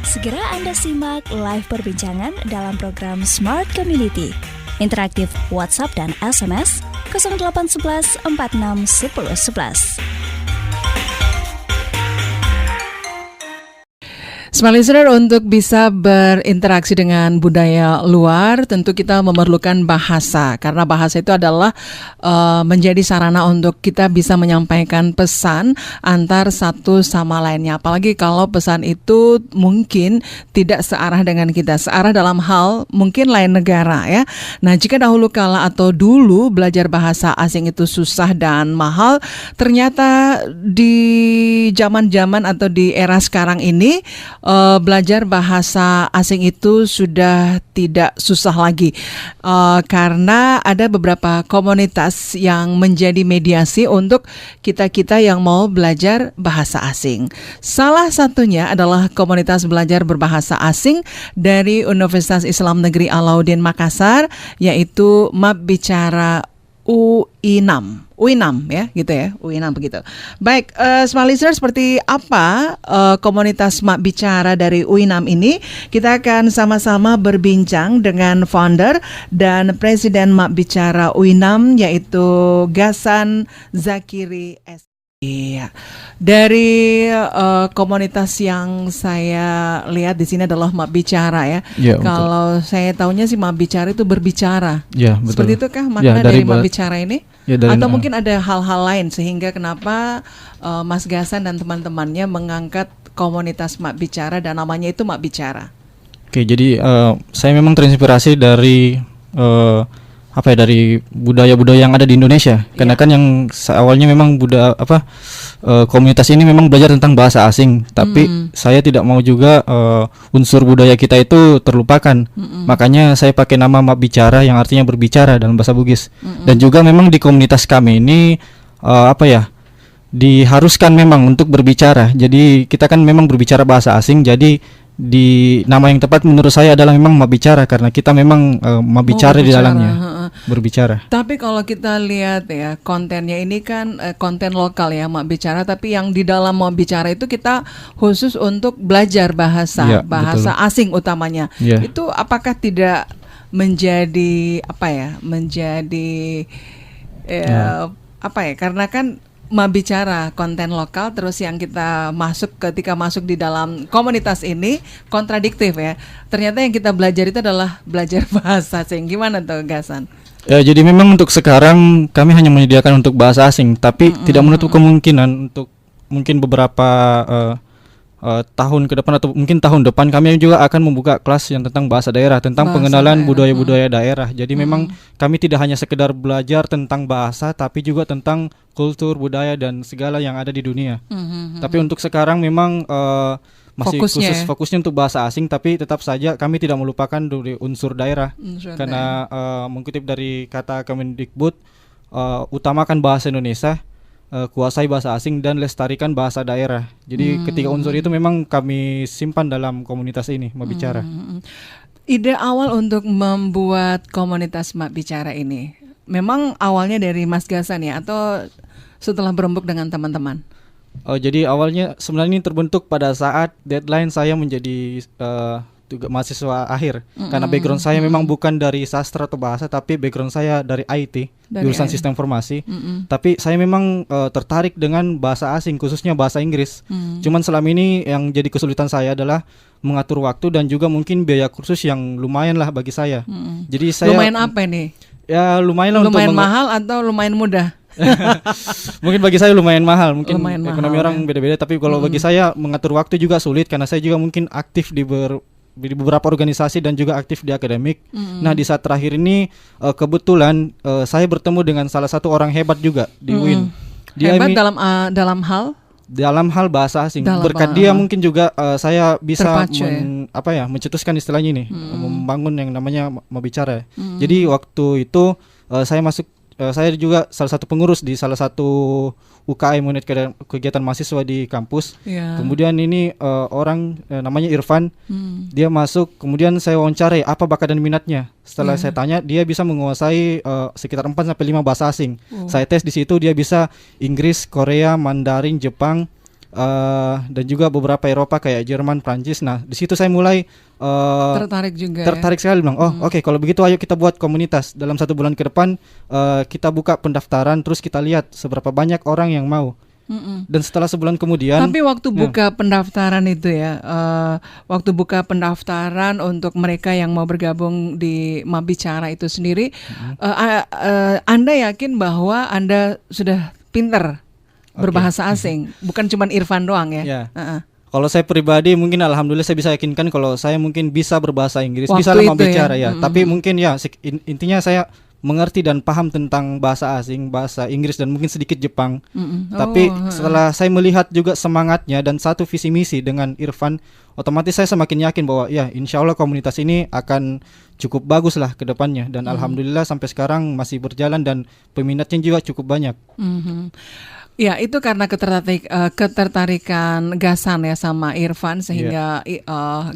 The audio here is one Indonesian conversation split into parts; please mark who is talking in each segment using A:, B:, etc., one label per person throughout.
A: Segera Anda simak live perbincangan dalam program Smart Community. Interaktif WhatsApp dan SMS 0811 46 10 11.
B: Smart Listener, untuk bisa berinteraksi dengan budaya luar, tentu kita memerlukan bahasa. Karena bahasa itu adalah menjadi sarana untuk kita bisa menyampaikan pesan antar satu sama lainnya. Apalagi kalau pesan itu mungkin tidak searah dengan kita, searah dalam hal mungkin lain negara ya. Nah, jika dahulu kala atau dulu belajar bahasa asing itu susah dan mahal, ternyata di zaman-zaman atau di era sekarang ini belajar bahasa asing itu sudah tidak susah lagi karena ada beberapa komunitas yang menjadi mediasi untuk kita-kita yang mau belajar bahasa asing. Salah satunya adalah komunitas belajar berbahasa asing dari Universitas Islam Negeri Alauddin Makassar, yaitu MAP Bicara UI6 ya, gitu ya, UI6 begitu. Baik, Smart Listener, seperti apa komunitas MAP Bicara dari UI6 ini? Kita akan sama-sama berbincang dengan founder dan presiden MAP Bicara UI6, yaitu Ghassan Zakiri S. Iya, dari komunitas yang saya lihat di sini adalah MAP Bicara ya. Ya, kalau saya tahunya sih MAP Bicara itu berbicara. Ya, betul. Seperti itu kah makna dari MAP Bicara ini? Ya, atau mungkin ada hal-hal lain sehingga kenapa Mas Ghassan dan teman-temannya mengangkat komunitas MAP Bicara dan namanya itu MAP Bicara?
C: Oke, jadi saya memang terinspirasi dari dari budaya-budaya yang ada di Indonesia. Karena kan yang awalnya memang komunitas ini memang belajar tentang bahasa asing, tapi saya tidak mau juga unsur budaya kita itu terlupakan. Makanya saya pakai nama MAP Bicara yang artinya berbicara dalam bahasa Bugis. Dan juga memang di komunitas kami ini diharuskan memang untuk berbicara. Jadi kita kan memang berbicara bahasa asing, jadi di nama yang tepat menurut saya adalah memang MAP Bicara karena kita memang MAP Bicara di dalamnya. Berbicara.
B: Tapi kalau kita lihat ya kontennya ini kan konten lokal ya MAP Bicara, tapi yang di dalam MAP Bicara itu kita khusus untuk belajar bahasa betul. Asing utamanya. Itu apakah tidak menjadi karena kan MAP Bicara konten lokal, terus yang kita ketika masuk di dalam komunitas ini kontradiktif ya. Ternyata yang kita belajar itu adalah belajar bahasa asing. Gimana tuh Ghassan?
C: Ya, jadi memang untuk sekarang kami hanya menyediakan untuk bahasa asing, tapi tidak menutup kemungkinan untuk mungkin beberapa tahun ke depan atau mungkin tahun depan kami juga akan membuka kelas yang tentang bahasa daerah, tentang pengenalan budaya-budaya daerah. Jadi memang kami tidak hanya sekedar belajar tentang bahasa, tapi juga tentang kultur, budaya dan segala yang ada di dunia. Tapi untuk sekarang memang masih fokusnya untuk bahasa asing, tapi tetap saja kami tidak melupakan dari unsur daerah. Karena mengutip dari kata Kemendikbud, utamakan bahasa Indonesia, kuasai bahasa asing dan lestarikan bahasa daerah. Jadi ketiga unsur itu memang kami simpan dalam komunitas ini, MAP Bicara.
B: Ide awal untuk membuat komunitas MAP Bicara ini memang awalnya dari Mas Ghassan ya, atau setelah berembuk dengan teman-teman?
C: Jadi awalnya sebenarnya ini terbentuk pada saat deadline saya menjadi mahasiswa akhir. Karena background saya memang bukan dari sastra atau bahasa, tapi background saya dari IT, jurusan sistem informasi. Tapi saya memang tertarik dengan bahasa asing, khususnya bahasa Inggris. Cuman selama ini yang jadi kesulitan saya adalah mengatur waktu dan juga mungkin biaya kursus yang lumayan lah bagi saya. Jadi saya
B: lumayan apa nih?
C: Ya lumayan lah.
B: Lumayan mahal atau lumayan mudah?
C: Mungkin bagi saya lumayan mahal. Mungkin ekonomi orang beda-beda. Tapi kalau bagi saya mengatur waktu juga sulit, karena saya juga mungkin aktif di beberapa organisasi dan juga aktif di akademik. Nah, di saat terakhir ini kebetulan saya bertemu dengan salah satu orang hebat juga di UIN.
B: Dia hebat dalam hal bahasa asing. Berkat dia mungkin juga saya bisa mencetuskan istilahnya ini, membangun yang namanya MAP Bicara. Jadi waktu itu saya juga salah satu pengurus di salah satu UKM, unit kegiatan mahasiswa di kampus. Kemudian ini orang namanya Irfan, dia masuk, kemudian saya wawancarai apa bakat dan minatnya. Setelah saya tanya, dia bisa menguasai sekitar 4-5 bahasa asing. Saya tes di situ, dia bisa Inggris, Korea, Mandarin, Jepang,
C: dan juga beberapa Eropa kayak Jerman, Prancis. Nah, di situ saya mulai
B: Tertarik juga
C: tertarik sekali, bilang oke, kalau begitu ayo kita buat komunitas. Dalam 1 bulan ke depan kita buka pendaftaran, terus kita lihat seberapa banyak orang yang mau. Dan setelah sebulan kemudian,
B: tapi waktu buka pendaftaran itu ya, waktu buka pendaftaran untuk mereka yang mau bergabung di Mabicara itu sendiri, Anda yakin bahwa Anda sudah pinter berbahasa asing, bukan cuma Irfan doang ya?
C: Kalau saya pribadi mungkin alhamdulillah saya bisa yakinkan kalau saya mungkin bisa berbahasa Inggris,
B: waktu
C: bisa lama
B: itu
C: bicara ya. Tapi mungkin ya intinya saya mengerti dan paham tentang bahasa asing, bahasa Inggris dan mungkin sedikit Jepang. Tapi setelah saya melihat juga semangatnya dan satu visi misi dengan Irfan, otomatis saya semakin yakin bahwa ya insya Allah komunitas ini akan cukup bagus lah ke depannya. Dan alhamdulillah sampai sekarang masih berjalan dan peminatnya juga cukup banyak.
B: Ya, itu karena ketertarikan Gasan ya sama Irfan, sehingga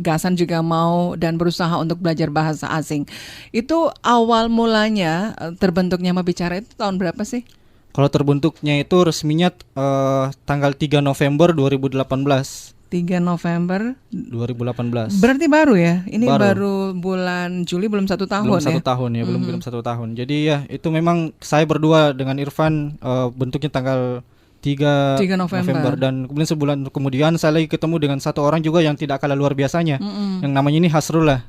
B: Gasan juga mau dan berusaha untuk belajar bahasa asing. Itu awal mulanya terbentuknya Mabicara itu tahun berapa sih?
C: Kalau terbentuknya itu resminya tanggal 3 November 2018.
B: 3 November
C: 2018.
B: Berarti baru ya? Ini baru bulan Juli, belum 1 tahun
C: belum
B: ya?
C: 1 tahun ya, belum 1 tahun. Jadi ya itu memang saya berdua dengan Irfan bentuknya tanggal 3 November. Dan kemudian sebulan kemudian saya lagi ketemu dengan satu orang juga yang tidak kalah luar biasanya, yang namanya ini Hasrullah.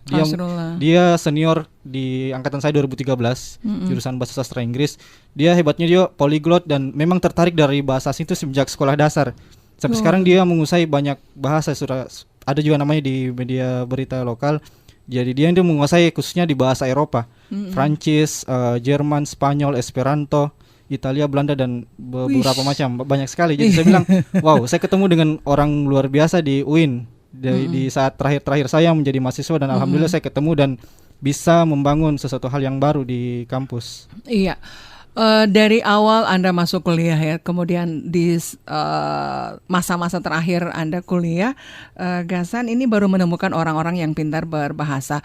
C: Dia senior di angkatan saya 2013, jurusan bahasa sastra Inggris. Dia hebatnya dia polyglot dan memang tertarik dari bahasa asing itu sejak sekolah dasar. Sampai sekarang dia menguasai banyak bahasa, sudah ada juga namanya di media berita lokal. Jadi dia menguasai khususnya di bahasa Eropa, Prancis, Jerman, Spanyol, Esperanto, Italia, Belanda dan beberapa macam, banyak sekali. Jadi saya bilang, wow, saya ketemu dengan orang luar biasa di UIN di saat terakhir saya menjadi mahasiswa, dan alhamdulillah saya ketemu dan bisa membangun sesuatu hal yang baru di kampus.
B: Iya. Dari awal Anda masuk kuliah ya, kemudian di masa-masa terakhir Anda kuliah, Gasan ini baru menemukan orang-orang yang pintar berbahasa.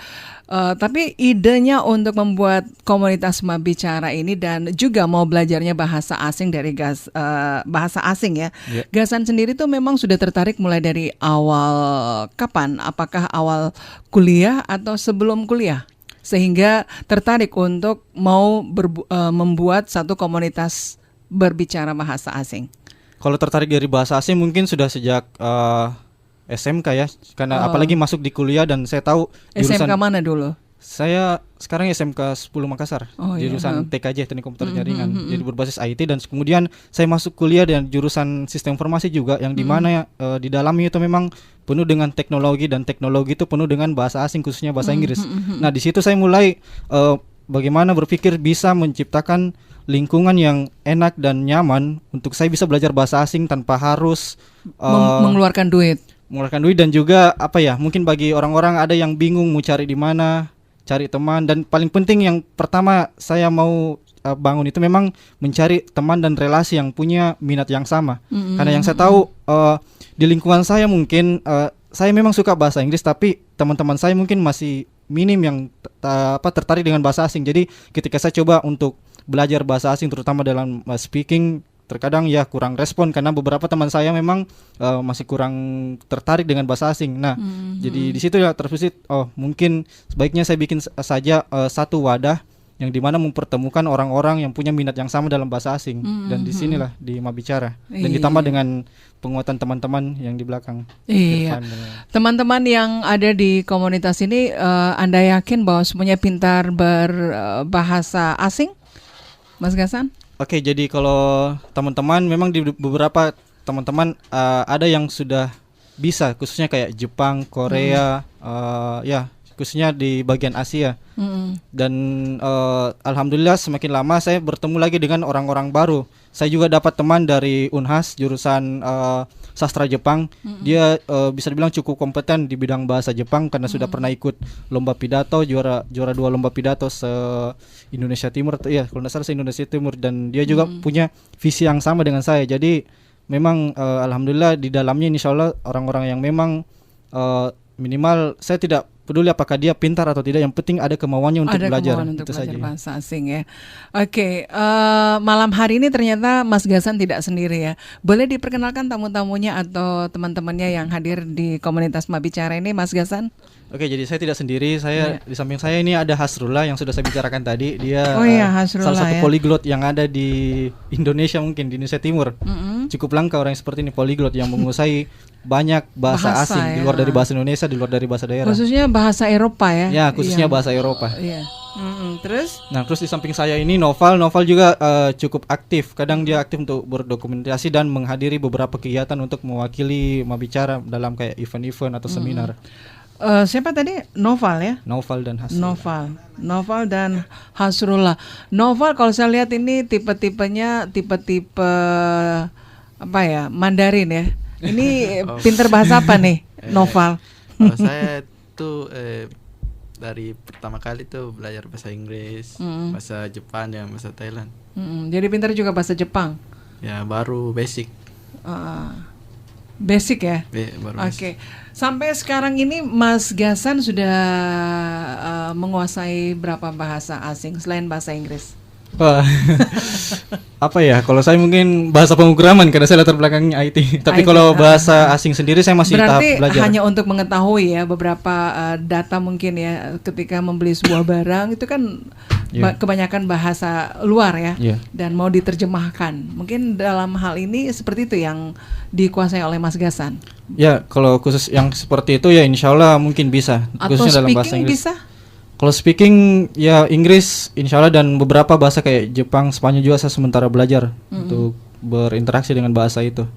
B: Tapi idenya untuk membuat komunitas Mabicara ini dan juga mau belajarnya bahasa asing dari bahasa asing ya. Gasan sendiri tuh memang sudah tertarik mulai dari awal kapan? Apakah awal kuliah atau sebelum kuliah? Sehingga tertarik untuk mau membuat satu komunitas berbicara bahasa asing.
C: Kalau tertarik dari bahasa asing mungkin sudah sejak SMK ya, karena apalagi masuk di kuliah dan saya tahu
B: SMK mana dulu?
C: Saya sekarang SMK 10 Makassar, jurusan TKJ, Teknik Komputer Jaringan, jadi berbasis IT, dan kemudian saya masuk kuliah dan jurusan Sistem Informasi juga, yang dimana di dalamnya itu memang penuh dengan teknologi, dan teknologi itu penuh dengan bahasa asing, khususnya bahasa Inggris. Nah, di situ saya mulai bagaimana berpikir bisa menciptakan lingkungan yang enak dan nyaman untuk saya bisa belajar bahasa asing tanpa harus
B: mengeluarkan duit.
C: Dan juga apa ya, mungkin bagi orang-orang ada yang bingung mau cari di mana, cari teman, dan paling penting yang pertama saya mau bangun itu memang mencari teman dan relasi yang punya minat yang sama. Karena yang saya tahu di lingkungan saya mungkin saya memang suka bahasa Inggris, tapi teman-teman saya mungkin masih minim yang tertarik dengan bahasa asing. Jadi ketika saya coba untuk belajar bahasa asing terutama dalam speaking, terkadang ya kurang respon karena beberapa teman saya memang masih kurang tertarik dengan bahasa asing. Nah, jadi di situ ya terbesit, mungkin sebaiknya saya bikin saja satu wadah yang dimana mempertemukan orang-orang yang punya minat yang sama dalam bahasa asing, dan di sinilah di Mabicara, dan ditambah dengan penguatan teman-teman yang di belakang.
B: Iya. Teman-teman yang ada di komunitas ini, Anda yakin bahwa semuanya pintar berbahasa asing, Mas Gasan?
C: Oke, jadi kalau teman-teman memang di beberapa teman-teman ada yang sudah bisa, khususnya kayak Jepang, Korea, ya khususnya di bagian Asia. Dan alhamdulillah semakin lama saya bertemu lagi dengan orang-orang baru. Saya juga dapat teman dari Unhas jurusan sastra Jepang. Dia bisa dibilang cukup kompeten di bidang bahasa Jepang karena sudah pernah ikut lomba pidato, juara 2 lomba pidato se-Indonesia Timur, ya kalau tidak salah se-Indonesia Timur, dan dia juga punya visi yang sama dengan saya. Jadi memang alhamdulillah di dalamnya insya Allah orang-orang yang memang minimal saya tidak peduli apakah dia pintar atau tidak, yang penting ada kemauannya untuk
B: Ada
C: belajar.
B: kemauan untuk
C: Itu
B: belajar
C: saja.
B: bahasa asing ya. Oke, malam hari ini ternyata Mas Gasan tidak sendiri ya. Boleh diperkenalkan tamu-tamunya atau teman-temannya yang hadir di komunitas Mabicara ini, Mas Gasan?
C: Oke, jadi saya tidak sendiri. Saya di samping saya ini ada Hasrullah yang sudah saya bicarakan tadi. Dia
B: Oh iya, Hasrullah,
C: salah satu
B: ya.
C: poliglot yang ada di Indonesia, mungkin di Indonesia Timur. Cukup langka orang yang seperti ini, poliglot yang menguasai banyak bahasa
B: Bahasa,
C: asing di
B: ya.
C: luar dari bahasa Indonesia, di luar dari bahasa daerah.
B: Khususnya bahasa Eropa ya.
C: Ya, khususnya
B: Yang-
C: bahasa Eropa.
B: Iya. Terus?
C: Nah, terus di samping saya ini Noval juga cukup aktif. Kadang dia aktif untuk berdokumentasi dan menghadiri beberapa kegiatan untuk mewakili Mabicara dalam kayak event-event atau seminar.
B: Siapa tadi? Noval ya?
C: Noval dan Hasrullah.
B: Noval dan Hasrullah. Noval kalau saya lihat ini tipe-tipenya tipe-tipe apa ya? Mandarin ya. Ini pinter bahasa apa nih, Noval?
D: Saya tuh dari pertama kali tuh belajar bahasa Inggris, bahasa Jepang dan bahasa Thailand.
B: Jadi pinter juga bahasa Jepang.
D: Ya baru basic.
B: Basic ya.
D: Baru
B: Oke. Sampai sekarang ini Mas Gasan sudah menguasai berapa bahasa asing selain bahasa Inggris?
C: Wah, apa ya? Kalau saya mungkin bahasa pemrograman karena saya latar belakangnya IT. Tapi
B: IT,
C: kalau bahasa asing sendiri saya masih tahap
B: Berarti
C: belajar.
B: hanya untuk mengetahui ya beberapa data mungkin ya ketika membeli sebuah barang itu kan
C: Iya.
B: kebanyakan bahasa luar ya
C: Iya.
B: dan mau diterjemahkan. Mungkin dalam hal ini seperti itu yang dikuasai oleh Mas Gasan.
C: Ya, kalau khusus yang seperti itu ya insya Allah mungkin bisa.
B: Atau
C: Khususnya dalam bahasa
B: speaking
C: Inggris.
B: bisa?
C: Kalau speaking ya Inggris insya Allah, dan beberapa bahasa kayak Jepang, Spanyol juga saya sementara belajar untuk berinteraksi dengan bahasa itu.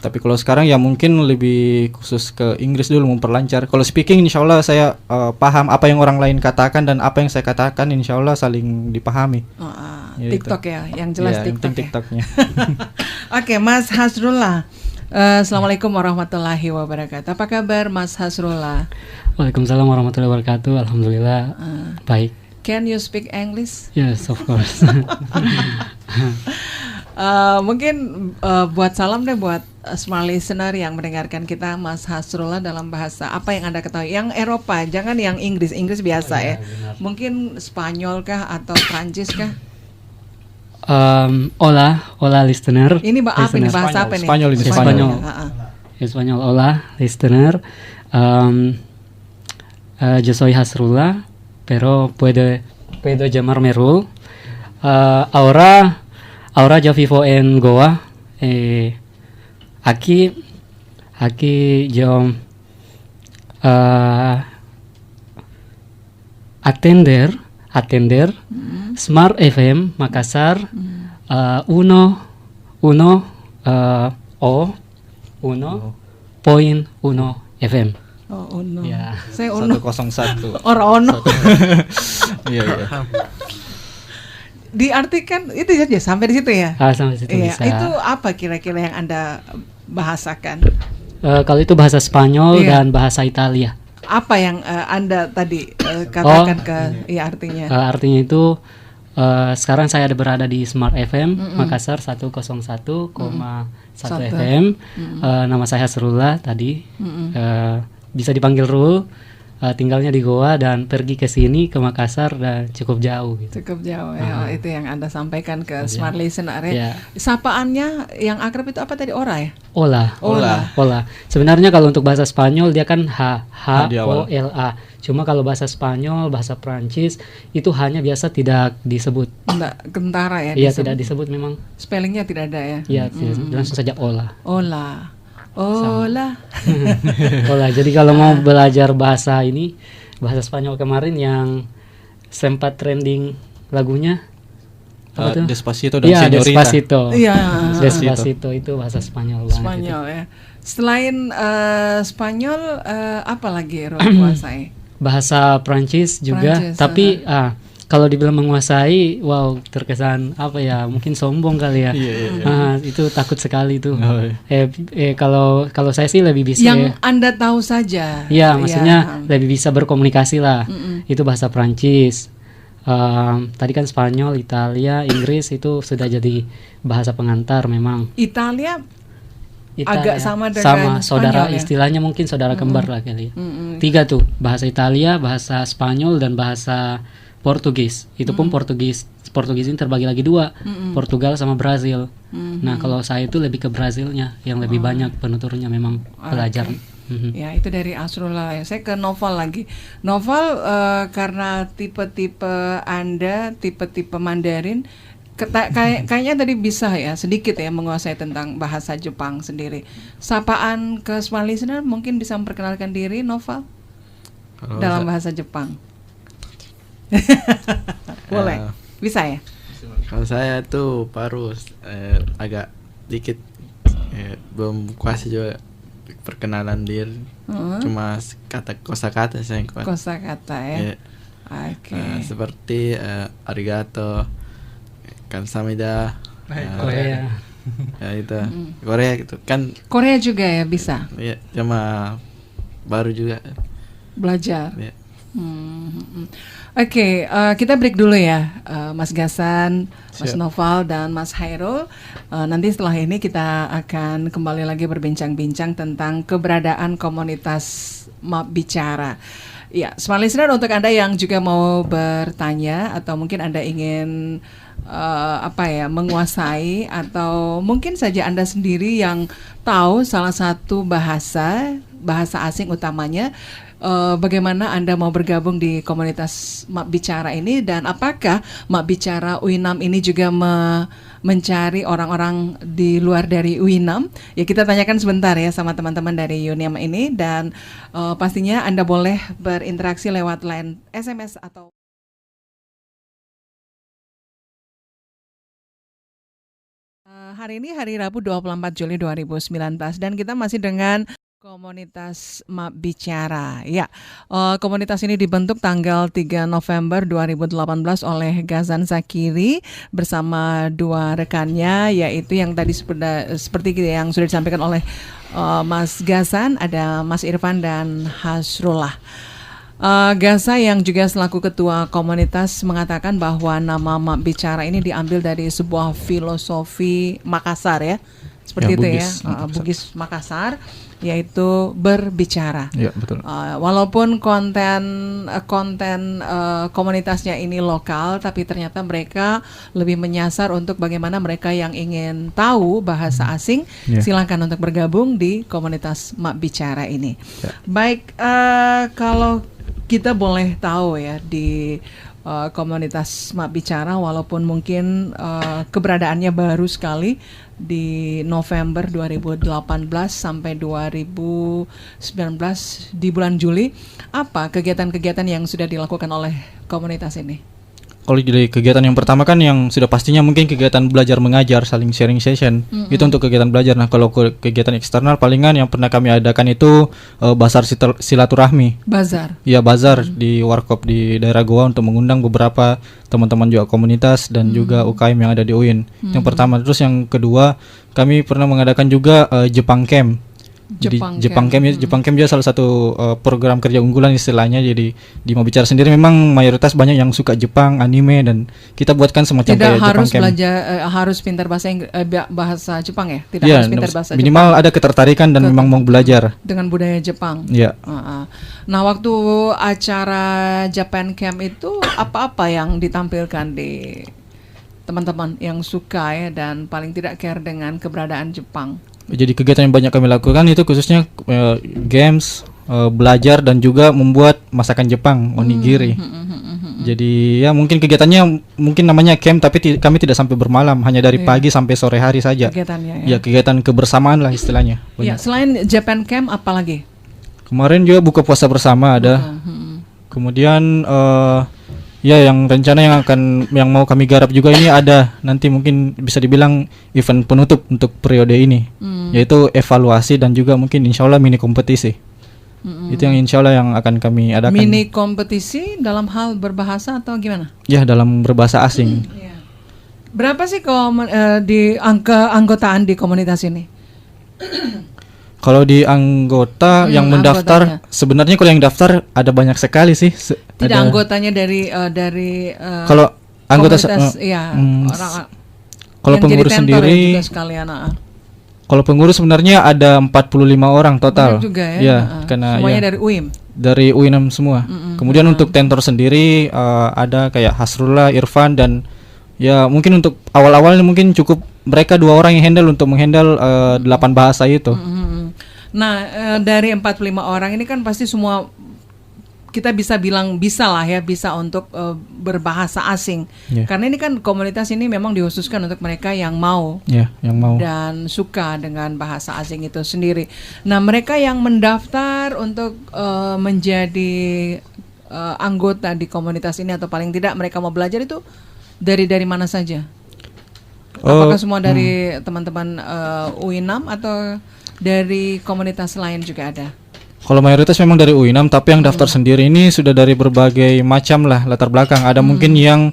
C: Tapi kalau sekarang ya mungkin lebih khusus ke Inggris dulu memperlancar. Kalau speaking insya Allah saya paham apa yang orang lain katakan dan apa yang saya katakan insya Allah saling dipahami. Ya,
B: TikTok
C: itu.
B: ya, yang jelas
C: Ya, yang
B: TikTok
C: penting
B: ya.
C: TikToknya.
B: Oke, Mas Hasrullah. Assalamualaikum warahmatullahi wabarakatuh. Apa kabar Mas Hasrullah?
E: Waalaikumsalam warahmatullahi wabarakatuh. Alhamdulillah baik.
B: Can you speak English?
E: Yes, of course.
B: Mungkin buat salam deh buat smart listener yang mendengarkan kita, Mas Hasrullah, dalam bahasa apa yang Anda ketahui. Yang Eropa, jangan yang Inggris. Inggris biasa ya. Mungkin Spanyol kah atau Prancis kah?
E: Hola listener.
B: Ini apa nih, bahasa apa nih?
C: Spanyol ini,
E: Spanyol.
B: ya,
E: Español, hola listener. Yo soy Hasrullah, pero puedo llamarme Rul. Ahora yo vivo en Goa. Aquí yo atender Smart FM Makassar 1.1 FM.
B: Oh, Uno.
E: Ya.
B: Saya Uno.
C: 101.
B: Orang Ono.
C: Iya, iya.
B: Diartikan itu saja sampai di situ ya.
E: Sampai situ
B: Iya,
E: bisa.
B: itu apa kira-kira yang Anda bahasakan?
E: Kalau itu bahasa Spanyol
B: Iya.
E: dan bahasa Italia.
B: Apa yang Anda tadi katakan ya artinya?
E: Artinya itu sekarang saya ada berada di Smart FM Makassar 101,1 FM. Nama saya Hasrullah tadi. Bisa dipanggil Rul. Tinggalnya di Goa dan pergi ke sini ke Makassar dan cukup jauh gitu.
B: Cukup jauh ya. Itu yang Anda sampaikan ke smart listener ya.
E: Iya.
B: Sapaannya yang akrab itu apa tadi, Ora ya?
E: Hola.
B: Hola.
E: Hola. Sebenarnya kalau untuk bahasa Spanyol dia kan H
C: di
E: O
C: awal.
E: L A. Cuma kalau bahasa Spanyol, bahasa Prancis itu hanya biasa tidak disebut.
B: Enggak kentara ya.
E: Iya,
B: disebut.
E: tidak disebut memang.
B: Spellingnya tidak ada ya.
E: Iya, langsung saja hola.
B: Ola. Ola.
E: Hola. Jadi kalau mau belajar bahasa ini, bahasa Spanyol kemarin yang sempat trending lagunya apa tuh?
C: Despacito dan
E: Iya,
C: Señorita.
E: Despacito.
B: Iya.
E: Despacito itu bahasa Spanyol banget.
B: Spanyol ya. Selain Spanyol apa lagi Rul kuasai?
E: Bahasa Prancis juga,
B: Prancis,
E: tapi kalau dibilang menguasai, wow, terkesan apa ya? Mungkin sombong kali ya.
C: Iya.
E: Itu takut sekali tuh.
C: Oh, iya.
E: Kalau saya sih lebih bisa.
B: Yang Anda tahu saja.
E: Iya, maksudnya lebih bisa berkomunikasi lah. Itu bahasa Prancis. Tadi kan Spanyol, Italia, Inggris itu sudah jadi bahasa pengantar memang.
B: Italia agak sama dengan
E: saudara,
B: Spanyol ya?
E: istilahnya mungkin saudara kembar lah kali ya. 3 tuh, bahasa Italia, bahasa Spanyol, dan bahasa Portugis. Itu pun Portugis ini terbagi lagi 2, Portugal sama Brazil. Nah, kalau saya itu lebih ke Brazilnya, yang lebih banyak penuturnya memang belajar.
B: Ya, itu dari Asrullah ya. Saya ke Noval lagi. Noval, karena tipe-tipe Anda, tipe-tipe Mandarin, kayaknya tadi bisa ya sedikit ya menguasai tentang bahasa Jepang sendiri. Sapaan ke smart listener mungkin bisa memperkenalkan diri, Noval, dalam bahasa Jepang. Boleh, bisa ya.
D: Kalau saya tuh baru agak dikit belum kuasa juga perkenalan diri. Cuma kosakata saya kuat.
B: Kosakata ya. Oke.
D: Seperti arigato, kamsahamnida,
E: Korea.
D: ya itu Korea gitu kan.
B: Korea juga ya bisa.
D: Ya, cuma baru juga
B: belajar.
D: ya.
B: Oke, kita break dulu ya, Mas Gasan, Mas
C: Siap.
B: Noval, dan Mas Hairul. Nanti setelah ini kita akan kembali lagi berbincang-bincang tentang keberadaan komunitas MAP Bicara. Ya, smart listener, untuk Anda yang juga mau bertanya atau mungkin Anda ingin menguasai, atau mungkin saja Anda sendiri yang tahu salah satu bahasa asing utamanya, bagaimana Anda mau bergabung di komunitas MAP Bicara ini, dan apakah MAP Bicara UINAM ini juga mencari orang-orang di luar dari UINAM? Ya, kita tanyakan sebentar ya sama teman-teman dari UINAM ini, dan pastinya Anda boleh berinteraksi lewat line SMS atau hari ini hari Rabu 24 Juli 2019, dan kita masih dengan komunitas MAP Bicara. Ya, komunitas ini dibentuk tanggal 3 November 2018 oleh Gazan Zakiri bersama 2 rekannya, yaitu yang tadi seperti yang sudah disampaikan oleh Mas Gazan, ada Mas Irfan dan Hasrullah. Gaza yang juga selaku ketua komunitas mengatakan bahwa nama MAP Bicara ini diambil dari sebuah filosofi Makassar ya, seperti
C: Ya,
B: itu
C: Bugis,
B: ya, Bugis Makassar, yaitu berbicara.
C: Ya, betul.
B: Walaupun konten komunitasnya ini lokal, tapi ternyata mereka lebih menyasar untuk bagaimana mereka yang ingin tahu bahasa asing, silakan untuk bergabung di komunitas MAP Bicara ini. Baik, kalau kita boleh tahu ya, di komunitas MAP Bicara, walaupun mungkin keberadaannya baru sekali di November 2018 sampai 2019 di bulan Juli, apa kegiatan-kegiatan yang sudah dilakukan oleh komunitas ini?
C: Kalau dari kegiatan yang pertama kan yang sudah pastinya mungkin kegiatan belajar mengajar, saling sharing session, itu untuk kegiatan belajar. Nah, kalau kegiatan eksternal palingan yang pernah kami adakan itu bazar silaturahmi.
B: Bazar?
C: Iya, bazar di Warkop di daerah Goa untuk mengundang beberapa teman-teman juga komunitas dan juga UKM yang ada di UIN. Yang pertama. Terus yang kedua, kami pernah mengadakan juga Jepang Camp. Jepang Camp juga salah satu program kerja unggulan istilahnya. Jadi di MAP Bicara sendiri memang mayoritas banyak yang suka Jepang, anime, dan kita buatkan semacam
B: tidak
C: kayak
B: harus
C: Jepang Camp.
B: belajar harus pintar bahasa Jepang ya, tidak
C: Ya,
B: harus pintar bahasa
C: minimal
B: Jepang.
C: ada ketertarikan dan memang mau belajar
B: dengan budaya Jepang.
C: Ya.
B: Nah, waktu acara Japan Camp itu apa-apa yang ditampilkan di teman-teman yang suka ya dan paling tidak care dengan keberadaan Jepang?
C: Jadi kegiatan yang banyak kami lakukan itu khususnya games, belajar, dan juga membuat masakan Jepang, onigiri. Jadi ya mungkin kegiatannya mungkin namanya camp, tapi kami tidak sampai bermalam, hanya dari pagi sampai sore hari saja.
B: Kegiatannya
C: Ya, kegiatan kebersamaan lah istilahnya.
B: Ya, selain Japan Camp apa lagi?
C: Kemarin juga buka puasa bersama ada. Kemudian ya yang rencana yang mau kami garap juga ini ada nanti mungkin bisa dibilang event penutup untuk periode ini, yaitu evaluasi dan juga mungkin insya Allah mini kompetisi. Itu yang insya Allah yang akan kami adakan.
B: Mini kompetisi dalam hal berbahasa atau gimana?
C: Ya, dalam berbahasa asing.
B: Berapa sih di anggotaan di komunitas ini?
C: Kalau di anggota yang mendaftar, sebenarnya kalau yang daftar ada banyak sekali sih.
B: Tidak anggotanya dari
C: kalau anggota
B: komunitas, orang
C: kalau
B: yang
C: pengurus
B: jadi
C: sendiri
B: juga sekalian.
C: Kalau pengurus sebenarnya ada 45 orang total.
B: Banyak juga ya.
C: Ya, karena
B: semuanya
C: ya,
B: dari UIM.
C: dari UINAM semua. Kemudian untuk tentor sendiri ada kayak Hasrullah, Irfan, dan ya mungkin untuk awal-awalnya mungkin cukup mereka 2 orang yang untuk menghandle 8 bahasa itu.
B: Nah, dari 45 orang ini kan pasti semua kita bisa bilang bisa untuk berbahasa asing.
C: Yeah.
B: Karena ini kan komunitas ini memang dikhususkan untuk mereka yang mau.
C: Yang mau.
B: Dan suka dengan bahasa asing itu sendiri. Nah, mereka yang mendaftar untuk menjadi anggota di komunitas ini atau paling tidak mereka mau belajar itu dari mana saja? Apakah semua dari teman-teman UINAM atau dari komunitas lain juga ada?
C: Kalau mayoritas memang dari UINAM, tapi yang daftar sendiri ini sudah dari berbagai macam lah latar belakang. Ada mungkin yang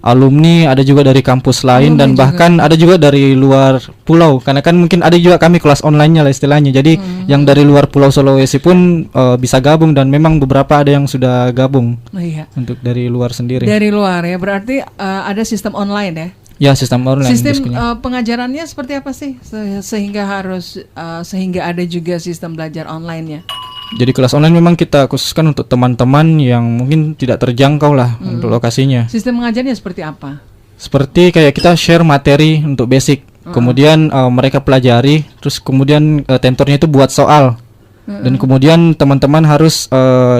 C: alumni, ada juga dari kampus lain, dan bahkan ada juga dari luar pulau. Karena kan mungkin ada juga kami kelas online-nya lah istilahnya. Jadi yang dari luar Pulau Sulawesi pun bisa gabung, dan memang beberapa ada yang sudah gabung. Untuk dari luar sendiri.
B: Dari luar ya, berarti ada sistem online ya?
C: Ya, sistem online.
B: Sistem pengajarannya seperti apa sih sehingga ada juga sistem belajar online-nya?
C: Jadi kelas online memang kita khususkan untuk teman-teman yang mungkin tidak terjangkau lah untuk lokasinya.
B: Sistem mengajarnya seperti apa?
C: Seperti kayak kita share materi untuk basic, kemudian mereka pelajari, terus kemudian tentornya itu buat soal. Dan kemudian teman-teman harus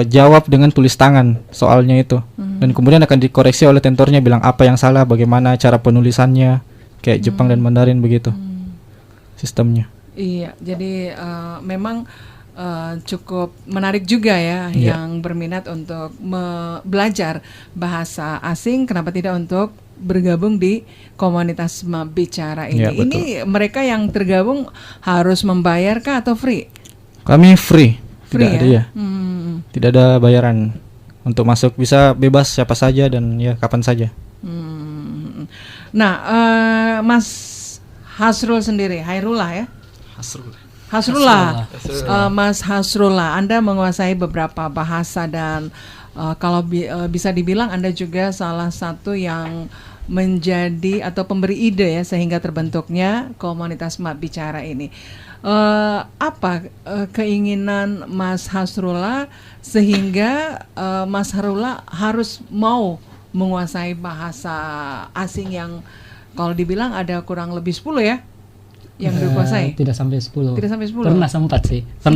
C: jawab dengan tulis tangan soalnya itu. Dan kemudian akan dikoreksi oleh tentornya, bilang apa yang salah, bagaimana cara penulisannya, kayak Jepang dan Mandarin begitu sistemnya.
B: Iya, jadi memang cukup menarik juga ya yang berminat untuk belajar bahasa asing. Kenapa tidak untuk bergabung di komunitas bicara ini?
C: Ya,
B: ini mereka yang tergabung harus membayarkah atau free?
C: Kami free tidak
B: ya?
C: ada ya. Tidak ada bayaran untuk masuk, bisa bebas siapa saja dan ya kapan saja.
B: Nah, Mas Hasrul sendiri, Hairullah ya? Hasrullah. Mas Hasrullah, Anda menguasai beberapa bahasa dan kalau bisa dibilang Anda juga salah satu yang menjadi atau pemberi ide ya sehingga terbentuknya komunitas Mak Bicara ini. Apa keinginan Mas Hasrullah sehingga Mas Hasrullah harus mau menguasai bahasa asing yang kalau dibilang ada kurang lebih 10 ya yang dikuasai?
E: Tidak sampai 10.
B: Tidak sampai 10.
E: Pernah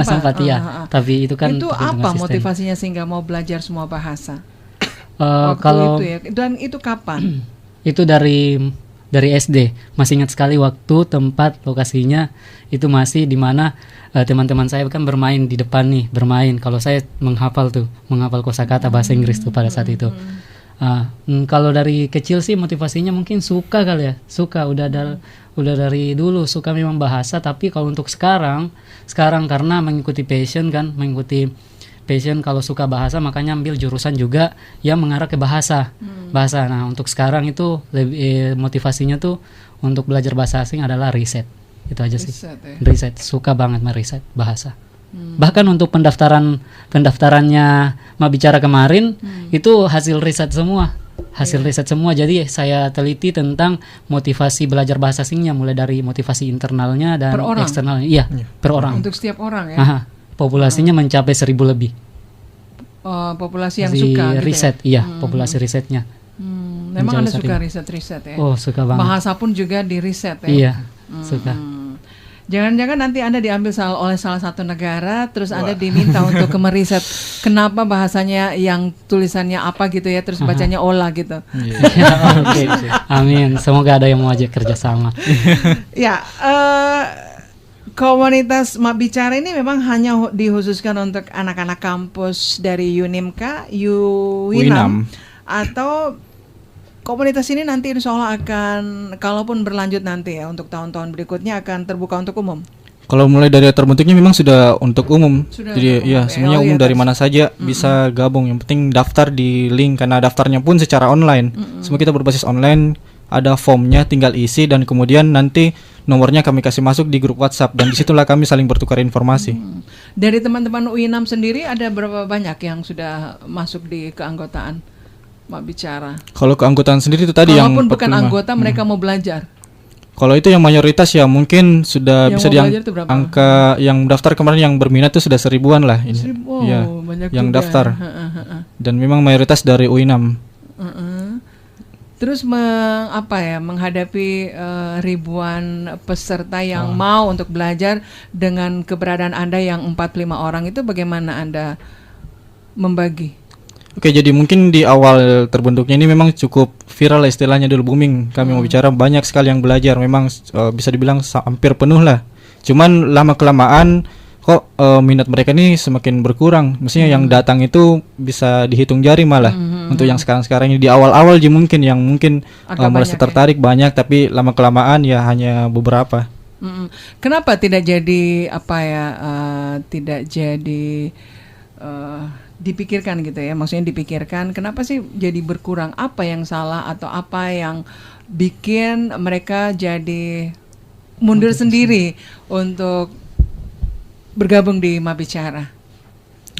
E: sempat ya. Tapi itu kan
B: itu apa motivasinya sehingga mau belajar semua bahasa?
E: Kalau
B: itu ya. Dan itu kapan?
E: Itu dari SD. Masih ingat sekali waktu, tempat, lokasinya itu masih di mana teman-teman saya kan bermain di depan nih, bermain. Kalau saya menghafal kosakata bahasa Inggris tuh pada saat itu. Kalau dari kecil sih motivasinya mungkin suka kali ya, suka udah dari dulu suka memang bahasa. Tapi kalau untuk sekarang karena mengikuti passion kalau suka bahasa makanya ambil jurusan juga yang mengarah ke bahasa. Nah untuk sekarang itu lebih motivasinya tuh untuk belajar bahasa asing adalah riset. Itu aja sih. Riset, suka banget meriset bahasa. Bahkan untuk pendaftarannya Mak Bicara kemarin itu hasil riset semua. Jadi saya teliti tentang motivasi belajar bahasa asingnya, mulai dari motivasi internalnya dan eksternalnya. Iya, per orang.
B: Untuk setiap orang ya.
E: Populasinya mencapai 1.000 lebih.
B: Populasi yang suka
E: riset,
B: gitu ya?
E: Populasi risetnya.
B: Memang Anda suka riset ya?
E: Oh, suka banget.
B: Bahasa pun juga di riset ya?
E: Iya, suka.
B: Jangan-jangan nanti Anda diambil oleh salah satu negara, terus Anda diminta untuk meriset kenapa bahasanya yang tulisannya apa gitu ya, terus bacanya ola gitu.
E: Oke. Amin. Semoga ada yang mau ajak kerjasama.
B: Ya, komunitas Mak Bicara ini memang hanya dikhususkan untuk anak-anak kampus dari UINAM atau komunitas ini nanti insya Allah akan, kalaupun berlanjut nanti ya untuk tahun-tahun berikutnya akan terbuka untuk umum.
C: Kalau mulai dari terbentuknya memang sudah untuk umum. Jadi ya semuanya umum dari mana saja bisa gabung. Yang penting daftar di link, karena daftarnya pun secara online. Semua kita berbasis online, ada formnya tinggal isi dan kemudian nanti nomornya kami kasih masuk di grup WhatsApp dan disitulah kami saling bertukar informasi.
B: Dari teman-teman UINAM sendiri ada berapa banyak yang sudah masuk di keanggotaan Mak Bicara?
C: Kalau keanggotaan sendiri itu tadi yang
B: kalaupun bukan anggota mereka mau belajar.
C: Kalau itu yang mayoritas ya mungkin sudah
B: Yang
C: bisa
B: mau belajar itu berapa?
C: angka yang daftar kemarin yang berminat itu sudah 1000-an lah ini.
B: Oh,
C: Ya,
B: banyak
C: yang
B: juga.
C: daftar. Dan memang mayoritas dari UI6.
B: Terus menghadapi ribuan peserta yang mau untuk belajar dengan keberadaan Anda yang 45 orang itu, bagaimana Anda membagi?
C: Oke, jadi mungkin di awal terbentuknya ini memang cukup viral lah istilahnya, dulu booming. Kami mau bicara banyak sekali yang belajar, memang bisa dibilang hampir penuh lah. Cuman lama-kelamaan kok minat mereka ini semakin berkurang. Mestinya yang datang itu bisa dihitung jari malah. Untuk yang sekarang-sekarang ini di awal-awal mungkin yang merasa tertarik banyak, tapi lama-kelamaan ya hanya beberapa.
B: Kenapa tidak jadi tidak jadi dipikirkan gitu ya? Maksudnya dipikirkan kenapa sih jadi berkurang? Apa yang salah atau apa yang bikin mereka jadi mundur sendiri untuk bergabung di Mabicara?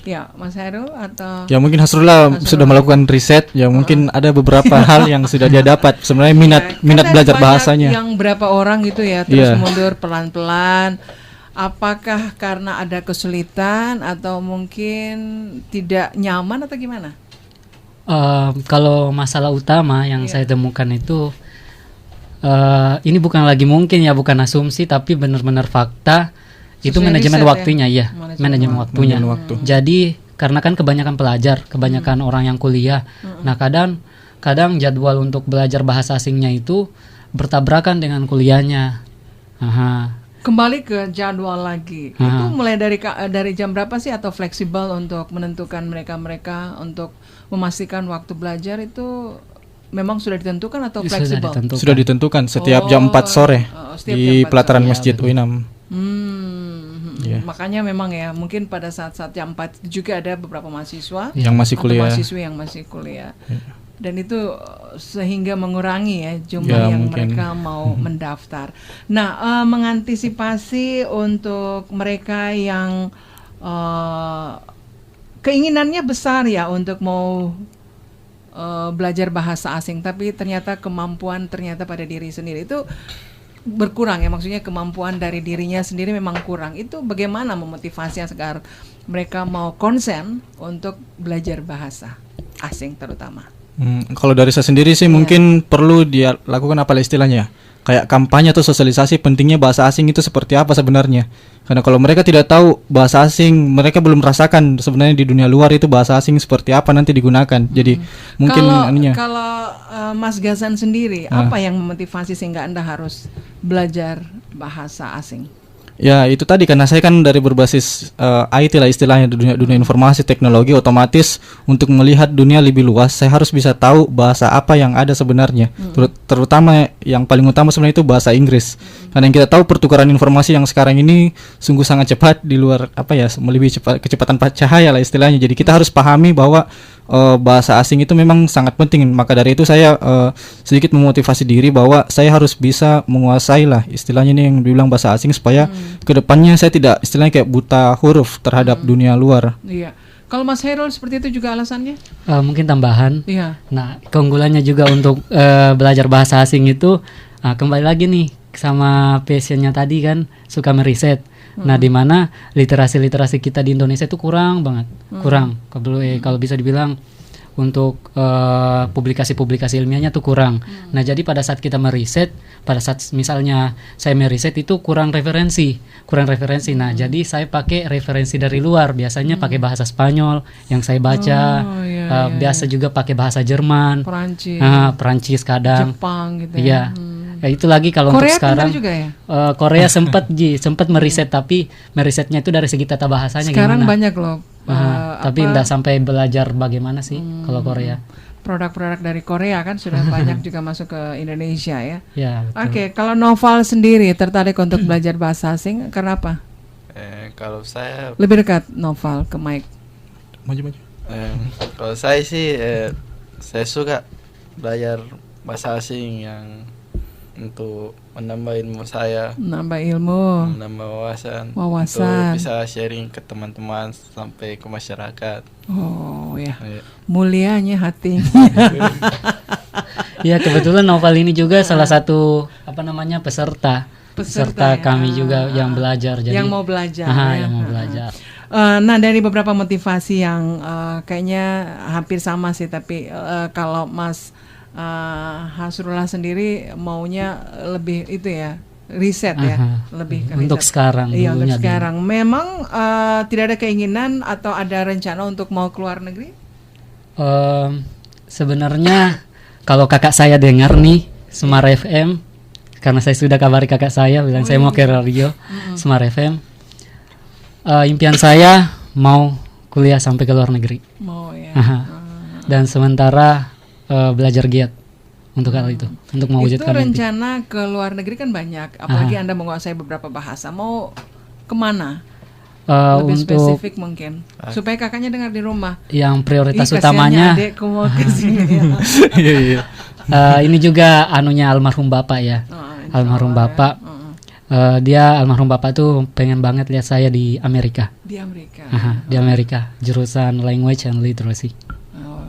B: Ya, Mas Hairul atau
C: Ya mungkin Hasrullah sudah melakukan riset, ya mungkin ada beberapa hal yang sudah dia dapat. Sebenarnya minat
B: kan
C: belajar
B: banyak
C: bahasanya.
B: yang berapa orang gitu ya terus mundur pelan-pelan. Apakah karena ada kesulitan atau mungkin tidak nyaman atau gimana?
E: Kalau masalah utama yang saya temukan itu ini bukan lagi mungkin ya, bukan asumsi tapi benar-benar fakta. Itu manajemen waktunya ya, manajemen waktunya. Jadi karena kan kebanyakan pelajar, kebanyakan orang yang kuliah. Nah kadang jadwal untuk belajar bahasa asingnya itu bertabrakan dengan kuliahnya.
B: Kembali ke jadwal lagi. Itu mulai dari jam berapa sih atau fleksibel untuk menentukan mereka untuk memastikan waktu belajar itu memang sudah ditentukan atau fleksibel?
C: Sudah ditentukan setiap jam 4 sore di pelataran Masjid UI6.
B: Makanya memang ya mungkin pada saat-saat jam 4 juga ada beberapa mahasiswa
C: yang masih kuliah,
B: mahasiswa yang masih kuliah. Dan itu sehingga mengurangi ya jumlah yang mungkin mereka mau mendaftar. Nah, mengantisipasi untuk mereka yang keinginannya besar ya untuk mau belajar bahasa asing, tapi ternyata kemampuan pada diri sendiri itu berkurang ya, maksudnya kemampuan dari dirinya sendiri memang kurang. Itu bagaimana memotivasi agar mereka mau konsen untuk belajar bahasa asing terutama?
C: Kalau dari saya sendiri sih mungkin perlu dia lakukan apa istilahnya, kayak kampanye atau sosialisasi pentingnya bahasa asing itu seperti apa sebenarnya. Karena kalau mereka tidak tahu bahasa asing, mereka belum merasakan sebenarnya di dunia luar itu bahasa asing seperti apa nanti digunakan. Jadi mungkin
B: kalau Mas Ghazan sendiri, apa yang memotivasi sehingga Anda harus belajar bahasa asing?
C: Ya itu tadi, karena saya kan dari berbasis IT lah istilahnya, dunia informasi teknologi, otomatis untuk melihat dunia lebih luas saya harus bisa tahu bahasa apa yang ada sebenarnya. Terutama yang paling utama sebenarnya itu bahasa Inggris. Karena yang kita tahu pertukaran informasi yang sekarang ini sungguh sangat cepat, di luar melebihi kecepatan cahaya lah istilahnya. Jadi kita harus pahami bahwa bahasa asing itu memang sangat penting. Maka dari itu saya sedikit memotivasi diri bahwa saya harus bisa menguasai lah istilahnya ini yang dibilang bahasa asing, supaya kedepannya saya tidak istilahnya kayak buta huruf terhadap dunia luar.
B: Iya. Kalau Mas Hairul seperti itu juga alasannya?
E: Mungkin tambahan.
B: Iya.
E: Nah, keunggulannya juga untuk belajar bahasa asing itu kembali lagi nih sama passionnya tadi kan, suka meriset. Nah, di mana literasi kita di Indonesia itu kurang banget, kurang. Kalau bisa dibilang untuk publikasi ilmiahnya tuh kurang. Nah, jadi pada saat kita meriset, pada saat misalnya saya meriset itu kurang referensi. Nah, jadi saya pakai referensi dari luar. Biasanya pakai bahasa Spanyol yang saya baca. Biasa juga pakai bahasa Jerman, Perancis kadang,
B: Jepang gitu
E: ya. Ya, itu lagi kalau
B: Korea
E: untuk sekarang
B: juga ya?
E: Korea sempat meriset, tapi merisetnya itu dari segi tata bahasanya
B: sekarang
E: gimana?
B: Banyak loh.
E: Tapi tidak sampai belajar bagaimana sih kalau Korea.
B: Produk-produk dari Korea kan sudah banyak juga masuk ke Indonesia ya.
E: Ya.
B: Oke, kalau Noval sendiri tertarik untuk belajar bahasa asing karena apa?
D: Kalau saya
B: lebih dekat Noval ke mic.
C: Maju.
D: Kalau saya sih saya suka belajar bahasa asing yang untuk menambah ilmu saya,
B: menambah ilmu,
D: menambah wawasan,
B: untuk
D: bisa sharing ke teman-teman sampai ke masyarakat.
B: Oh ya, mulianya hati.
E: Ya kebetulan novel ini juga salah satu peserta
B: ya.
E: kami juga yang belajar. Jadi
B: yang mau belajar.
E: yang mau belajar.
B: Nah dari beberapa motivasi yang kayaknya hampir sama sih, tapi kalau Mas Hasrullah sendiri maunya lebih itu ya, riset ya, lebih ke
E: untuk
B: riset.
E: sekarang.
B: Iya, untuk
E: dulunya
B: sekarang. Memang tidak ada keinginan atau ada rencana untuk mau keluar negeri?
E: Sebenarnya kalau kakak saya dengar nih Smart FM, karena saya sudah kabari kakak saya bilang saya mau ke radio Smart FM. Impian saya mau kuliah sampai ke luar negeri.
B: Mau ya.
E: Dan sementara belalar giat untuk hal itu, untuk mewujudkan
B: itu
E: mimpi.
B: rencana ke luar negeri kan banyak, apalagi Anda menguasai beberapa bahasa. Mau kemana? Lebih
E: Untuk
B: spesifik mungkin, supaya kakaknya dengar di rumah.
E: yang prioritas
B: Kasihannya
E: utamanya
B: adekku mau ke sini.
C: Iya.
E: ini juga anunya almarhum bapak ya. Almarhum bapak. Dia almarhum bapak tuh pengen banget lihat saya di Amerika.
B: Di Amerika.
E: Di Amerika, jurusan language and literacy.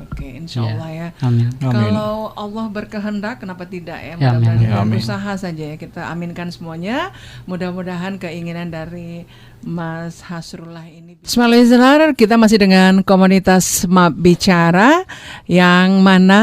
B: Oke, insya Allah ya.
E: Amin.
B: Kalau Allah berkehendak, kenapa tidak ya?
E: Ya,
B: Mudah-mudahan
E: amin.
B: dengan
C: Amin.
B: usaha saja ya, kita aminkan semuanya. Mudah-mudahan keinginan dari Mas Hasrullah ini. Smart listener, kita masih dengan komunitas Map Bicara, yang mana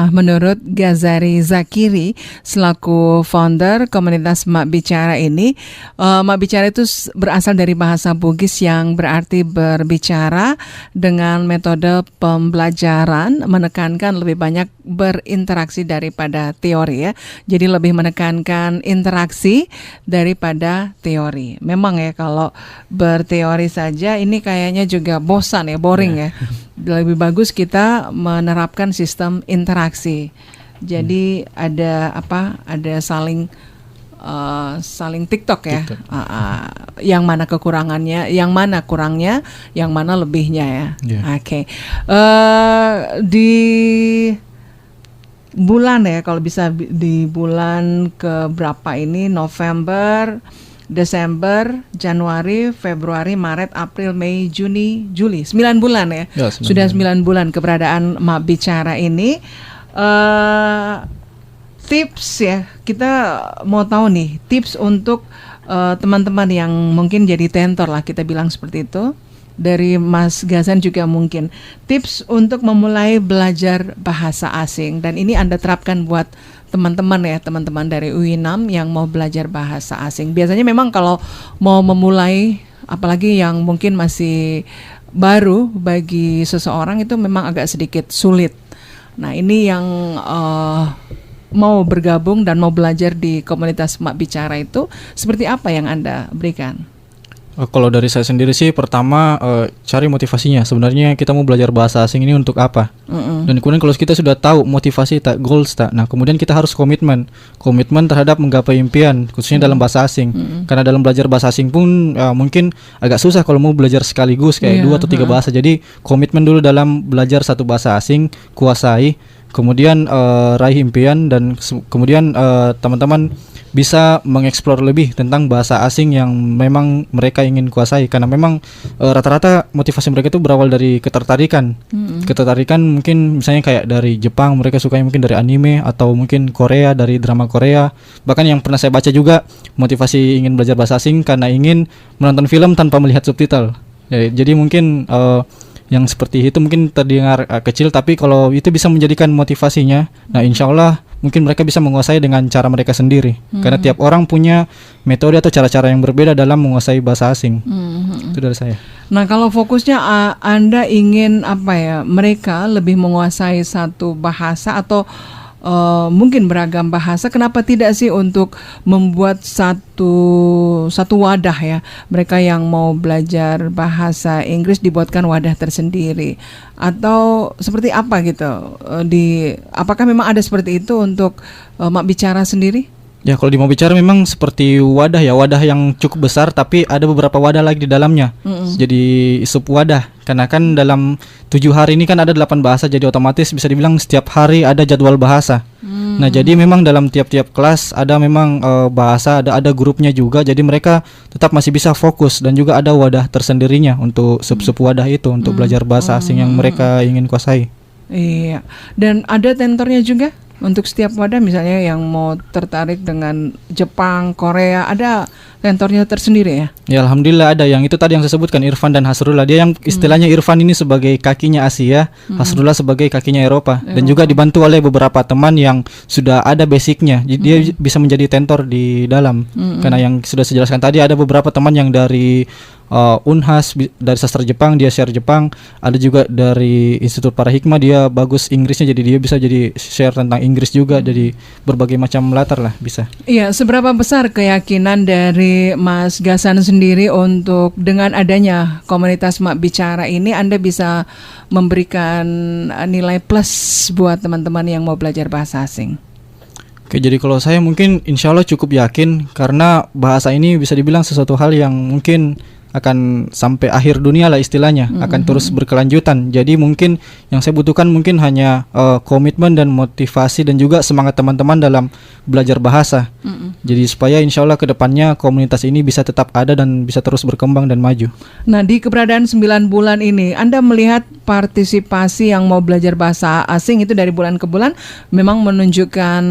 B: menurut Ghazari Zakiri selaku founder komunitas Map Bicara ini, Map Bicara itu berasal dari bahasa Bugis yang berarti berbicara, dengan metode pembelajaran menekankan lebih banyak berinteraksi daripada teori ya. Jadi lebih menekankan interaksi daripada teori. Memang ya kalau berteori saja ini kayaknya juga bosan ya, boring ya. Lebih bagus kita menerapkan sistem interaksi. Jadi ada ada saling TikTok ya. Yang mana kekurangannya, yang mana kurangnya, yang mana lebihnya ya. Oke. Di bulan ya, kalau bisa di bulan ke berapa ini, November, Desember, Januari, Februari, Maret, April, Mei, Juni, Juli, 9 bulan ya. Sudah 9 bulan keberadaan Map Bicara ini. Tips ya, kita mau tahu nih tips untuk teman-teman yang mungkin jadi tentor lah, kita bilang seperti itu. Dari Mas Ghazan juga mungkin tips untuk memulai belajar bahasa asing, dan ini Anda terapkan buat teman-teman ya, teman-teman dari UINAM yang mau belajar bahasa asing. Biasanya memang kalau mau memulai, apalagi yang mungkin masih baru bagi seseorang, itu memang agak sedikit sulit. Nah ini yang mau bergabung dan mau belajar di komunitas Map Bicara itu, seperti apa yang Anda berikan?
C: Kalau dari saya sendiri sih, pertama cari motivasinya. Sebenarnya kita mau belajar bahasa asing ini untuk apa? Dan kemudian kalau kita sudah tahu motivasi tak, goals tak, nah kemudian kita harus komitmen terhadap menggapai impian, khususnya dalam bahasa asing. Karena dalam belajar bahasa asing pun mungkin agak susah kalau mau belajar sekaligus kayak 2 atau 3 bahasa. Jadi komitmen dulu dalam belajar satu bahasa asing, kuasai, kemudian raih impian, dan kemudian teman-teman bisa mengeksplor lebih tentang bahasa asing yang memang mereka ingin kuasai. Karena memang rata-rata motivasi mereka itu berawal dari ketertarikan. Ketertarikan mungkin misalnya kayak dari Jepang, mereka sukanya mungkin dari anime, atau mungkin Korea, dari drama Korea. Bahkan yang pernah saya baca juga, motivasi ingin belajar bahasa asing karena ingin menonton film tanpa melihat subtitle. Jadi mungkin yang seperti itu mungkin terdengar kecil, tapi kalau itu bisa menjadikan motivasinya, nah insya Allah mungkin mereka bisa menguasai dengan cara mereka sendiri. Karena tiap orang punya metode atau cara-cara yang berbeda dalam menguasai bahasa asing. Itu dari saya.
B: Nah kalau fokusnya Anda ingin mereka lebih menguasai satu bahasa atau mungkin beragam bahasa, kenapa tidak sih untuk membuat satu wadah ya, mereka yang mau belajar bahasa Inggris dibuatkan wadah tersendiri, atau seperti apa gitu? Apakah memang ada seperti itu untuk Map Bicara sendiri?
C: Ya kalau di Map Bicara memang seperti wadah yang cukup besar, tapi ada beberapa wadah lagi di dalamnya. Jadi sub wadah. Karena kan dalam 7 hari ini kan ada 8 bahasa, jadi otomatis bisa dibilang setiap hari ada jadwal bahasa. Nah jadi memang dalam tiap-tiap kelas ada memang bahasa, ada grupnya juga, jadi mereka tetap masih bisa fokus, dan juga ada wadah tersendirinya untuk sub-sub wadah itu untuk belajar bahasa asing yang mereka ingin kuasai.
B: Iya. Dan ada tentornya juga untuk setiap wadah, misalnya yang mau tertarik dengan Jepang, Korea, ada tentornya tersendiri ya?
C: Ya alhamdulillah ada. Yang itu tadi yang saya sebutkan, Irfan dan Hasrullah. Dia yang istilahnya Irfan ini sebagai kakinya Asia, Hasrullah sebagai kakinya Eropa. Dan juga dibantu oleh beberapa teman yang sudah ada basicnya. Jadi dia bisa menjadi tentor di dalam. Karena yang sudah saya jelaskan tadi, ada beberapa teman yang dari Unhas, dari sastra Jepang, dia share Jepang. Ada juga dari Institut Para Hikmah, dia bagus Inggrisnya, jadi dia bisa jadi share tentang Inggris juga. Jadi berbagai macam latar lah bisa.
B: Iya, seberapa besar keyakinan dari Mas Gasan sendiri untuk dengan adanya komunitas Mak Bicara ini Anda bisa memberikan nilai plus buat teman-teman yang mau belajar bahasa asing?
C: Oke, jadi kalau saya mungkin insya Allah cukup yakin, karena bahasa ini bisa dibilang sesuatu hal yang mungkin akan sampai akhir dunia lah istilahnya, akan terus berkelanjutan. Jadi mungkin yang saya butuhkan mungkin hanya komitmen dan motivasi dan juga semangat teman-teman dalam belajar bahasa. Jadi supaya insya Allah kedepannya komunitas ini bisa tetap ada dan bisa terus berkembang dan maju.
B: Nah, di keberadaan 9 bulan ini Anda melihat partisipasi yang mau belajar bahasa asing itu dari bulan ke bulan memang menunjukkan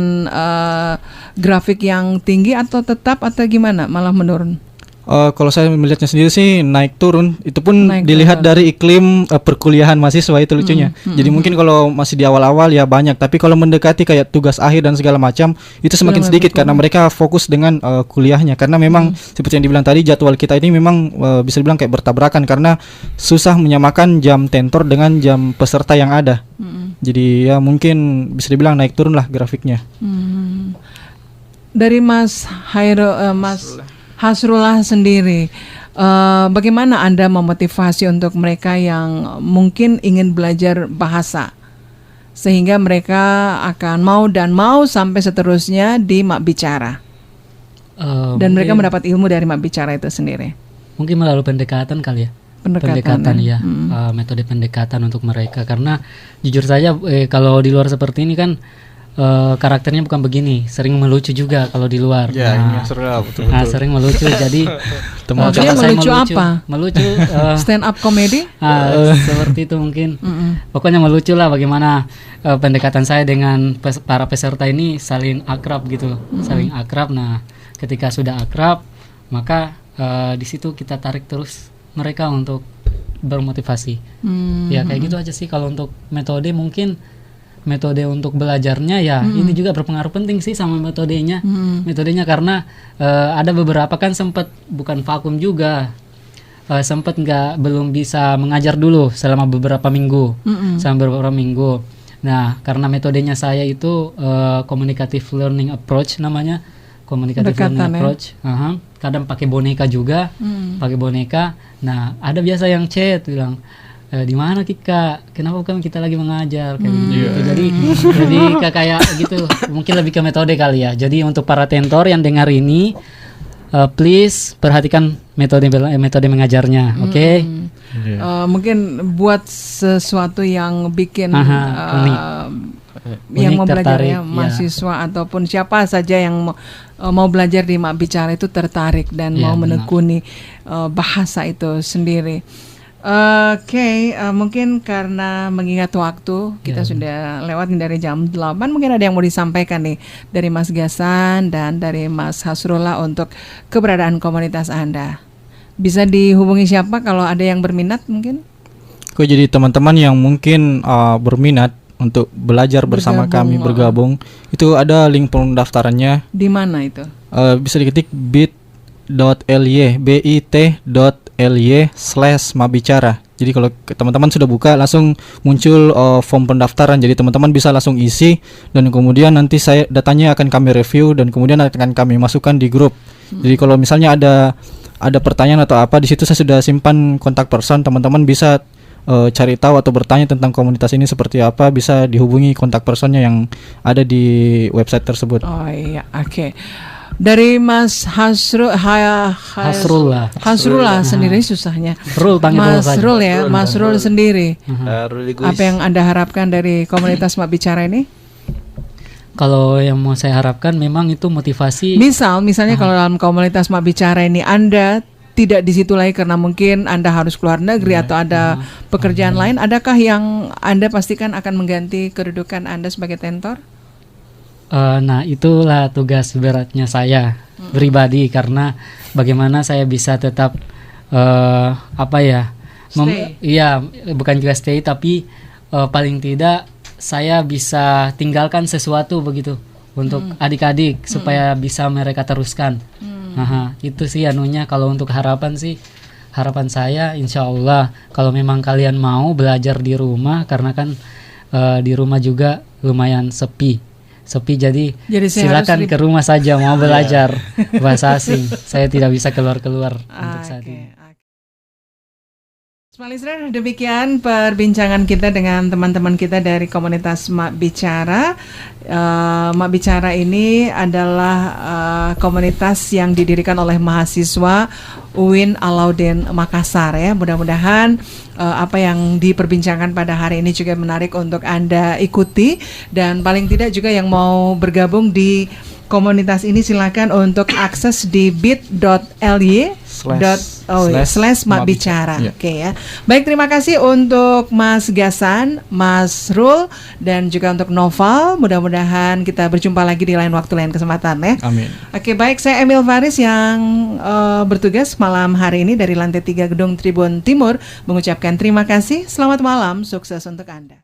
B: grafik yang tinggi atau tetap atau gimana, malah menurun?
C: Kalau saya melihatnya sendiri sih naik turun. Itu pun
B: Naik
C: dilihat
B: turun.
C: dari iklim perkuliahan mahasiswa, itu lucunya. Jadi mungkin kalau masih di awal-awal ya banyak, tapi kalau mendekati kayak tugas akhir dan segala macam itu semakin sedikit karena mereka fokus dengan kuliahnya. Karena memang seperti yang dibilang tadi, jadwal kita ini memang bisa dibilang kayak bertabrakan karena susah menyamakan jam tentor dengan jam peserta yang ada. Jadi ya mungkin bisa dibilang naik turun lah grafiknya.
B: Dari Mas Hasrullah sendiri, bagaimana Anda memotivasi untuk mereka yang mungkin ingin belajar bahasa sehingga mereka akan mau sampai seterusnya di Mak Bicara dan mereka mendapat ilmu dari Mak Bicara itu sendiri?
E: Mungkin melalui pendekatan kali ya. Pendekatan ya, metode pendekatan untuk mereka. Karena jujur saja kalau di luar seperti ini kan karakternya bukan begini, sering melucu juga kalau di luar.
C: Ya, ini seru lah, betul-betul.
E: Sering melucu. Jadi
B: Maksudnya melucu apa?
E: Melucu
B: stand up comedy?
E: Seperti itu mungkin. Pokoknya melucu lah bagaimana pendekatan saya dengan para peserta ini saling akrab gitu, saling akrab. Nah, ketika sudah akrab, maka di situ kita tarik terus mereka untuk bermotivasi. Ya kayak gitu aja sih kalau untuk metode. Mungkin metode untuk belajarnya ya ini juga berpengaruh penting sih sama metodenya. Metodenya karena ada beberapa kan sempat bukan vakum juga, sempat belum bisa mengajar dulu selama beberapa minggu. Nah, karena metodenya saya itu communicative learning approach namanya, communicative learning approach. Kadang pakai boneka juga, pakai boneka. Nah, ada biasa yang chat bilang, di mana Kika? Kenapa bukan kita lagi mengajar kayak gitu. Jadi kayak gitu. Mungkin lebih ke metode kali ya. Jadi untuk para tentor yang dengar ini, please perhatikan metode mengajarnya, oke?
B: Mungkin buat sesuatu yang bikin yang mau belajar ya, mahasiswa ataupun siapa saja yang mau belajar di Mak Bicara itu tertarik dan mau menekuni bahasa itu sendiri. Mungkin karena mengingat waktu kita sudah lewat dari jam 8, mungkin ada yang mau disampaikan nih dari Mas Gasan dan dari Mas Hasrullah untuk keberadaan komunitas Anda. Bisa dihubungi siapa kalau ada yang berminat mungkin? Jadi
C: teman-teman yang mungkin berminat untuk belajar bersama kami bergabung, itu ada link pendaftarannya.
B: Di mana itu?
C: Bisa diketik bit.ly/mabicara. Jadi kalau teman-teman sudah buka langsung muncul form pendaftaran. Jadi teman-teman bisa langsung isi dan kemudian nanti datanya akan kami review dan kemudian akan kami masukkan di grup. Jadi kalau misalnya ada pertanyaan atau apa, di situ saya sudah simpan kontak person. Teman-teman bisa cari tahu atau bertanya tentang komunitas ini seperti apa, bisa dihubungi kontak personnya yang ada di website tersebut.
B: Oh iya, oke. Dari Mas Hasrullah sendiri susahnya. Mas Rul sendiri. Apa yang Anda harapkan dari komunitas Mak Bicara ini?
E: Kalau yang mau saya harapkan memang itu motivasi.
B: Misalnya kalau dalam komunitas Mak Bicara ini Anda tidak di situ lagi karena mungkin Anda harus keluar negeri atau ada pekerjaan lain, adakah yang Anda pastikan akan mengganti kedudukan Anda sebagai tentor?
E: Nah, itulah tugas beratnya saya pribadi, karena bagaimana saya bisa tetap
B: Stay.
E: iya, bukan juga stay, tapi paling tidak saya bisa tinggalkan sesuatu begitu untuk adik-adik supaya bisa mereka teruskan. Itu sih anunya. Kalau untuk harapan sih, harapan saya insya Allah kalau memang kalian mau belajar di rumah, karena kan di rumah juga lumayan sepi, jadi silakan ke rumah saja mau belajar bahasa asing. Saya tidak bisa keluar untuk saat ini.
B: Smart listener, demikian perbincangan kita dengan teman-teman kita dari komunitas Mak Bicara. Mak Bicara ini adalah komunitas yang didirikan oleh mahasiswa UIN Alauddin Makassar ya. Mudah-mudahan apa yang diperbincangkan pada hari ini juga menarik untuk Anda ikuti, dan paling tidak juga yang mau bergabung di komunitas ini silakan untuk akses di bit.ly /Mak Bicara. Oke ya. Baik, terima kasih untuk Mas Gasan, Mas Rul, dan juga untuk Noval. Mudah-mudahan kita berjumpa lagi di lain waktu, lain kesempatan ya.
C: Amin.
B: Oke, baik, saya Emil Faris yang bertugas malam hari ini dari lantai 3 Gedung Tribun Timur mengucapkan terima kasih. Selamat malam, sukses untuk Anda.